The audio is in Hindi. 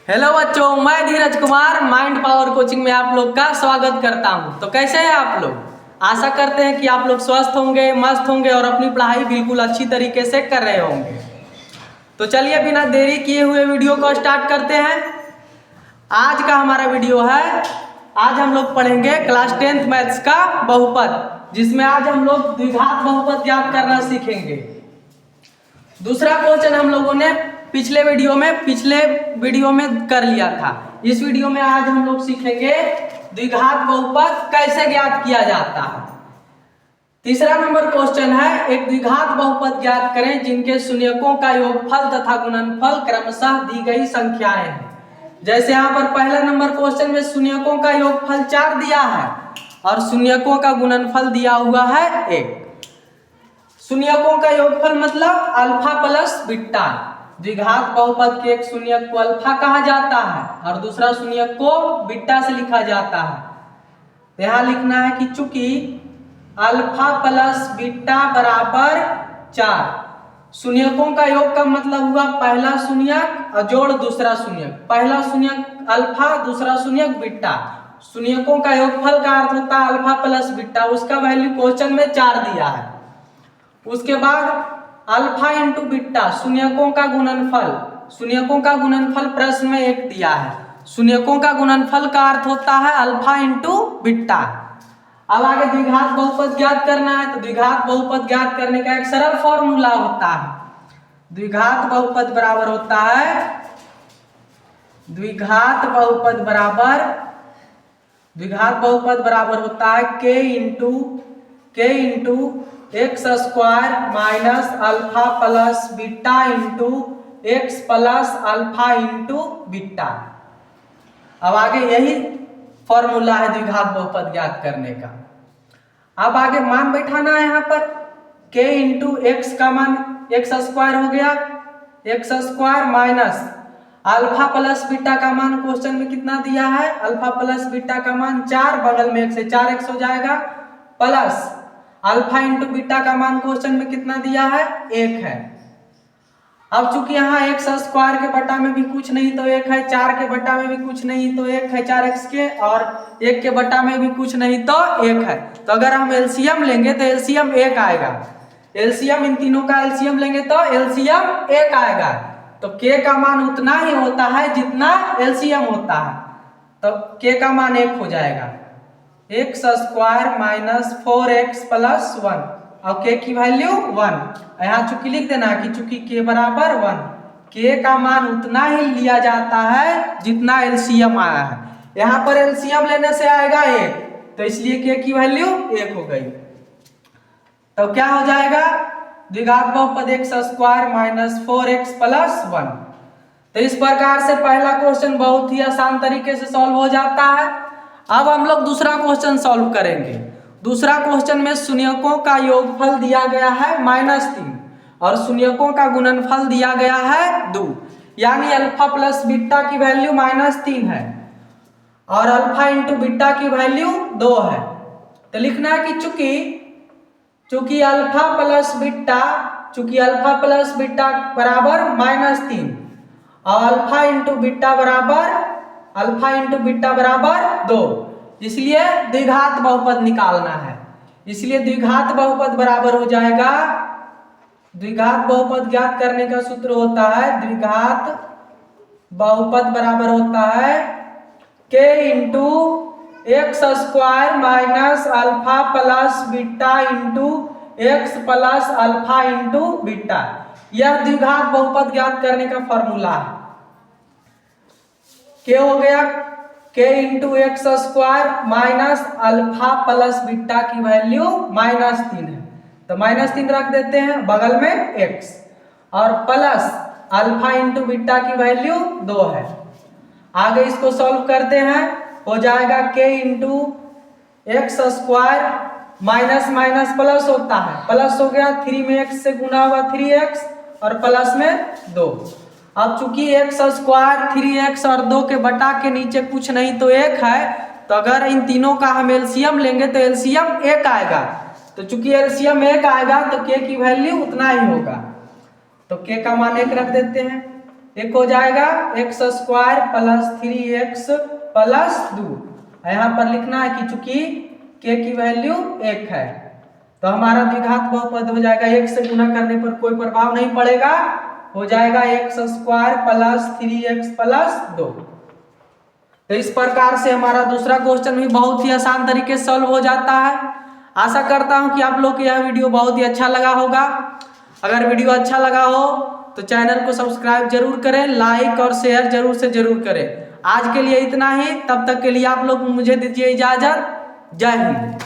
हेलो बच्चों, मैं धीरज कुमार माइंड पावर कोचिंग में आप लोग का स्वागत करता हूं। तो कैसे हैं आप लोग? आशा करते हैं कि आप लोग स्वस्थ होंगे, मस्त होंगे और अपनी पढ़ाई बिल्कुल अच्छी तरीके से कर रहे होंगे। तो चलिए बिना देरी किए हुए वीडियो को स्टार्ट करते हैं। आज का हमारा वीडियो है, आज हम लोग पढ़ेंगे क्लास 10th मैथ्स का बहुपद, जिसमें आज हम लोग द्विघात बहुपद ज्ञात करना सीखेंगे। दूसरा क्वेश्चन हम लोगों ने पिछले वीडियो में कर लिया था। इस वीडियो में आज हम लोग सीखेंगे द्विघात बहुपद कैसे ज्ञात किया जाता है। तीसरा नंबर क्वेश्चन है, एक द्विघात बहुपद ज्ञात करें जिनके शून्यकों का योगफल तथा गुणनफल क्रमशः दी गई संख्याएं हैं। जैसे यहाँ पर पहला नंबर क्वेश्चन में शून्यकों का योगफल 4 दिया है और शून्यकों का गुणनफल दिया हुआ है 1। शून्यकों का योगफल मतलब अल्फा प्लस बीटा। द्विघात बहुपद के एक शून्यक को अल्फा कहा जाता है और दूसरा शून्यक को बीटा से लिखा जाता है। तो यहाँ लिखना है कि चूंकि अल्फा प्लस बीटा बराबर 4, शून्यकों का योग का मतलब हुआ पहला शून्यक और जोड़ दूसरा शून्यक। पहला शून्यक अल्फा, दूसरा शून्यक बीटा। शून्यकों का योगफल का अर्थ होता है अल्फा प्लस बीटा। उसका वैल्यू क्वेश्चन में 4 दिया है। उसके बाद अल्फा इंटू बीटा, शून्यकों का गुणनफल। शून्यकों का गुणनफल प्रश्न में 1 दिया है। शून्यकों का गुणनफल का अर्थ होता है अल्फा इंटू बीटा। अब आगे द्विघात बहुपद ज्ञात करना है। तो द्विघात बहुपद ज्ञात करने का एक सरल फॉर्मूला होता है। द्विघात बहुपद बराबर होता है द्विघात बहुपद बराबर होता है k into x square minus alpha plus beta into x plus alpha into beta. अब आगे यही फॉर्मूला है द्विघात बहुपद ज्ञात करने का। अब आगे मान बैठाना है। यहाँ पर k इंटू एक्स का मान एक्स स्क्वायर हो गया, x square minus alpha plus beta का मान क्वेश्चन में कितना दिया है, अल्फा प्लस बीटा का मान 4, बगल में 1 से 4x हो जाएगा, प्लस अल्फा इंटू बीटा का मान क्वेश्चन में कितना दिया है, 1 है। अब चूंकि यहाँ एक्स स्क्वायर के बटा में भी कुछ नहीं तो 1 है, 4 के बटा में भी कुछ नहीं तो 1 है 4x के, और 1 के बटा में भी कुछ नहीं तो 1 है। तो अगर हम एलसीएम लेंगे तो एलसीएम 1 आएगा। एलसीएम इन तीनों का एलसीएम लेंगे तो एलसीएम 1 आएगा। तो k का मान उतना ही होता है जितना एलसीएम होता है। तो k का मान 1 हो जाएगा, x square minus 4x plus 1 और k की वैल्यू 1। यहाँ चूंकि लिख देना कि चूंकि k बराबर 1, k का मान उतना ही लिया जाता है जितना एलसीएम आया है। यहाँ पर एलसीएम लेने से आएगा 1, तो इसलिए k की वैल्यू 1 हो गई। तो क्या हो जाएगा, द्विघात बहुपद x square minus 4x plus 1। तो इस प्रकार से पहला क्वेश्चन बहुत ही आसान तरीके से सॉल्व हो जाता है। अब हम लोग दूसरा क्वेश्चन सॉल्व करेंगे। दूसरा क्वेश्चन में शून्यकों का योगफल दिया गया है -3 और शून्यकों का गुणनफल दिया गया है 2, यानी अल्फा प्लस बीटा की वैल्यू -3 है और अल्फा इंटू बीटा की वैल्यू 2 है। तो लिखना है कि चूंकि अल्फा प्लस बीटा बराबर -3 और अल्फा इंटू बीटा बराबर 2, इसलिए द्विघात बहुपद निकालना है। इसलिए द्विघात बहुपद बराबर हो जाएगा, द्विघात बहुपद ज्ञात करने का सूत्र होता है, द्विघात बहुपद बराबर होता है k into x square minus alpha plus beta into x plus alpha into beta. यह द्विघात बहुपद ज्ञात करने का फॉर्मूला है। k हो गया k into x square minus alpha plus beta की वैल्यू -3 है, तो -3 रख देते हैं, बगल में x, और प्लस अल्फा इंटू बीटा की वैल्यू 2 है। आगे इसको सॉल्व करते हैं, हो जाएगा k into x square minus minus plus होता है, प्लस हो गया 3 में x से गुना हुआ 3x और प्लस में 2। अब चूंकि एक्स स्क्वायर 3x और 2 के बटा के नीचे कुछ नहीं तो 1 है, तो अगर इन तीनों का हम एलसीएम लेंगे तो एलसीएम 1 आएगा। तो चूंकि एलसीएम 1 आएगा तो k की वैल्यू उतना ही होगा, तो k का मान 1 रख देते हैं। एक हो जाएगा x square plus 3x plus 2। यहाँ पर लिखना है कि चूंकि k की वैल्यू 1 है तो हमारा द्विघात बहुपद हो जाएगा 1 से गुना करने पर कोई प्रभाव नहीं पड़ेगा, हो जाएगा x square plus 3x plus 2। तो इस प्रकार से हमारा दूसरा क्वेश्चन भी बहुत ही आसान तरीके से सॉल्व हो जाता है। आशा करता हूं कि आप लोग को यह वीडियो बहुत ही अच्छा लगा होगा। अगर वीडियो अच्छा लगा हो तो चैनल को सब्सक्राइब जरूर करें, लाइक और शेयर जरूर से जरूर करें। आज के लिए इतना ही, तब तक के लिए आप लोग मुझे दीजिए इजाजत। जय हिंद।